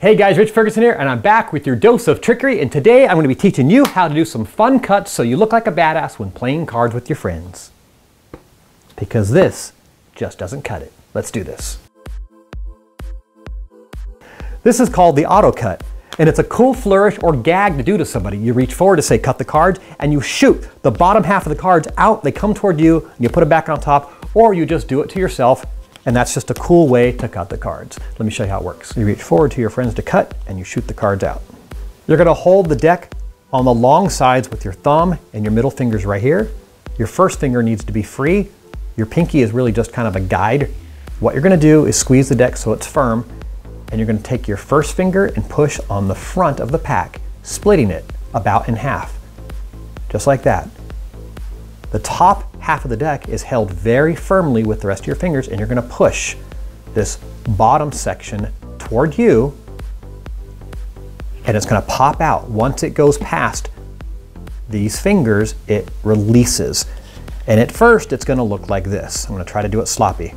Hey guys, Rich Ferguson here, and I'm back with your dose of trickery, and today I'm going to be teaching you how to do some fun cuts so you look like a badass when playing cards with your friends. Because this just doesn't cut it. Let's do this. This is called the auto cut, and it's a cool flourish or gag to do to somebody. You reach forward to say cut the cards, and you shoot the bottom half of the cards out, they come toward you, and you put it back on top, or you just do it to yourself. And that's just a cool way to cut the cards. Let me show you how it works. You reach forward to your friends to cut and you shoot the cards out. You're gonna hold the deck on the long sides with your thumb and your middle fingers right here. Your first finger needs to be free. Your pinky is really just kind of a guide. What you're gonna do is squeeze the deck so it's firm, and you're gonna take your first finger and push on the front of the pack, splitting it about in half, just like that. The top half of the deck is held very firmly with the rest of your fingers, and you're going to push this bottom section toward you, and it's going to pop out. Once it goes past these fingers, it releases. And at first, it's going to look like this. I'm going to try to do it sloppy.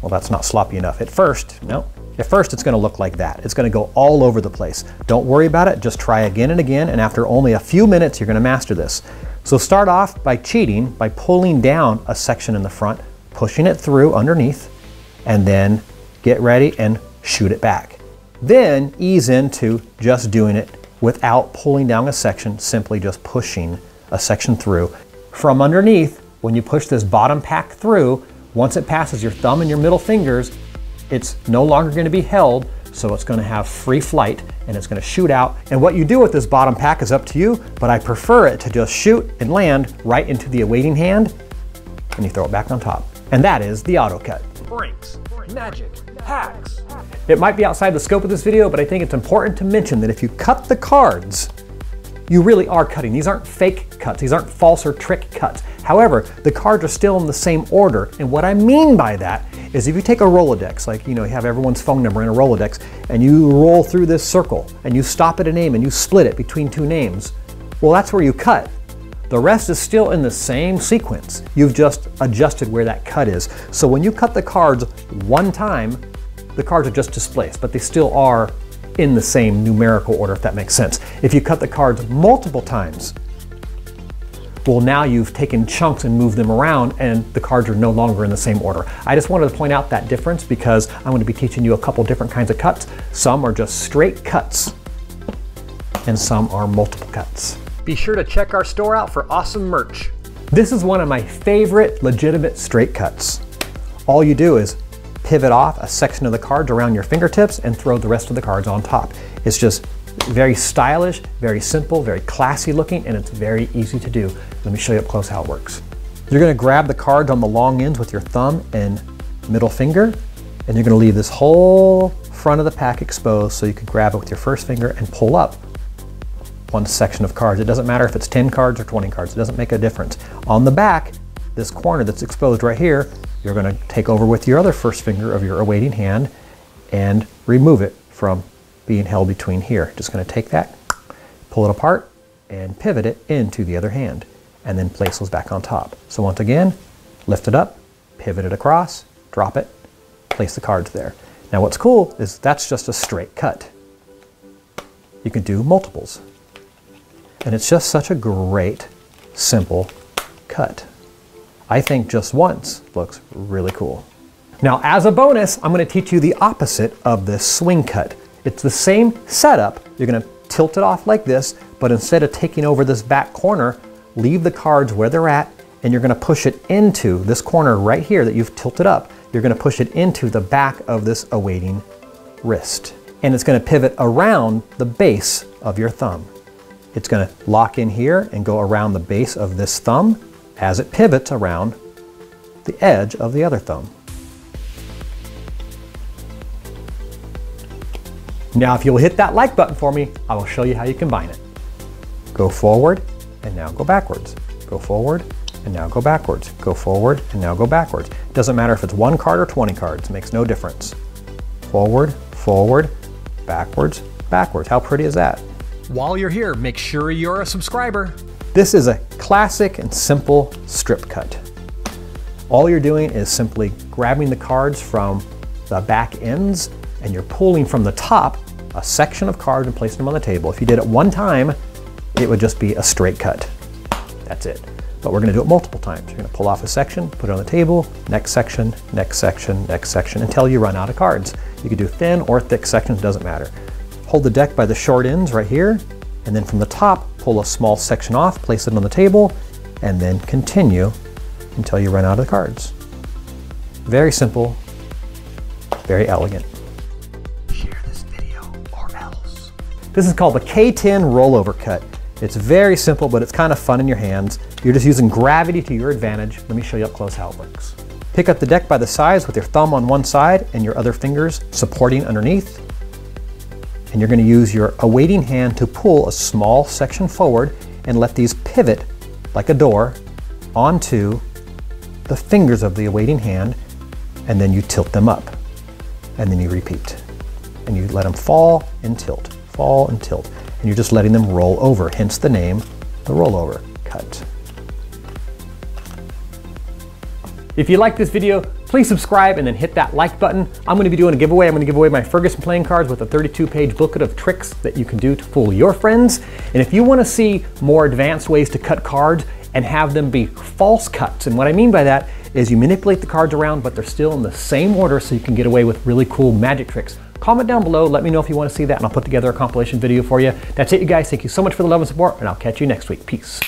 Well, that's not sloppy enough. At first, it's going to look like that. It's going to go all over the place. Don't worry about it. Just try again and again, and after only a few minutes, you're going to master this. So start off by cheating by pulling down a section in the front, pushing it through underneath, and then get ready and shoot it back. Then ease into just doing it without pulling down a section, simply just pushing a section through. From underneath, when you push this bottom pack through, once it passes your thumb and your middle fingers, it's no longer going to be held, so it's going to have free flight and it's going to shoot out. And what you do with this bottom pack is up to you, but I prefer it to just shoot and land right into the awaiting hand, and you throw it back on top. And that is the auto cut. Pranks, magic, hacks. It might be outside the scope of this video, but I think it's important to mention that if you cut the cards, you really are cutting. These aren't fake cuts. These aren't false or trick cuts. However, the cards are still in the same order. And what I mean by that is if you take a Rolodex, like you have everyone's phone number in a Rolodex, and you roll through this circle and you stop at a name and you split it between two names, well, that's where you cut. The rest is still in the same sequence. You've just adjusted where that cut is. So when you cut the cards one time, the cards are just displaced, but they still are in the same numerical order, if that makes sense. If you cut the cards multiple times, well, now you've taken chunks and moved them around, and the cards are no longer in the same order. I just wanted to point out that difference because I'm going to be teaching you a couple different kinds of cuts. Some are just straight cuts, and some are multiple cuts. Be sure to check our store out for awesome merch. This is one of my favorite legitimate straight cuts. All you do is pivot off a section of the cards around your fingertips and throw the rest of the cards on top. It's just very stylish, very simple, very classy looking, and it's very easy to do. Let me show you up close how it works. You're going to grab the cards on the long ends with your thumb and middle finger, and you're going to leave this whole front of the pack exposed so you can grab it with your first finger and pull up one section of cards. It doesn't matter if it's 10 cards or 20 cards. It doesn't make a difference. On the back, this corner that's exposed right here, you're going to take over with your other first finger of your awaiting hand and remove it from being held between here. Just going to take that, pull it apart, and pivot it into the other hand, and then place those back on top. So once again, lift it up, pivot it across, drop it, place the cards there. Now what's cool is that's just a straight cut. You can do multiples. And it's just such a great, simple cut. I think just once looks really cool. Now, as a bonus, I'm going to teach you the opposite of this swing cut. It's the same setup. You're going to tilt it off like this, but instead of taking over this back corner, leave the cards where they're at, and you're going to push it into this corner right here that you've tilted up. You're going to push it into the back of this awaiting wrist. And it's going to pivot around the base of your thumb. It's going to lock in here and go around the base of this thumb as it pivots around the edge of the other thumb. Now, if you'll hit that like button for me, I will show you how you combine it. Go forward and now go backwards. Go forward and now go backwards. Go forward and now go backwards. It doesn't matter if it's 1 card or 20 cards, it makes no difference. Forward, forward, backwards, backwards. How pretty is that? While you're here, make sure you're a subscriber. This is a classic and simple strip cut. All you're doing is simply grabbing the cards from the back ends and you're pulling from the top a section of cards and placing them on the table. If you did it one time, it would just be a straight cut. That's it. But we're going to do it multiple times. You're going to pull off a section, put it on the table, next section, next section, next section, until you run out of cards. You can do thin or thick sections, doesn't matter. Hold the deck by the short ends right here, and then from the top, pull a small section off, place it on the table, and then continue until you run out of the cards. Very simple, very elegant. Share this video or else. This is called the K10 rollover cut. It's very simple, but it's kind of fun in your hands. You're just using gravity to your advantage. Let me show you up close how it works. Pick up the deck by the sides with your thumb on one side and your other fingers supporting underneath. And you're going to use your awaiting hand to pull a small section forward and let these pivot like a door onto the fingers of the awaiting hand, and then you tilt them up. And then you repeat. And you let them fall and tilt, fall and tilt. And you're just letting them roll over, hence the name, the rollover cut. If you like this video, please subscribe and then hit that like button. I'm going to be doing a giveaway. I'm going to give away my Ferguson playing cards with a 32-page booklet of tricks that you can do to fool your friends. And if you want to see more advanced ways to cut cards and have them be false cuts, and what I mean by that is you manipulate the cards around, but they're still in the same order so you can get away with really cool magic tricks. Comment down below, let me know if you want to see that, and I'll put together a compilation video for you. That's it, you guys. Thank you so much for the love and support, and I'll catch you next week. Peace.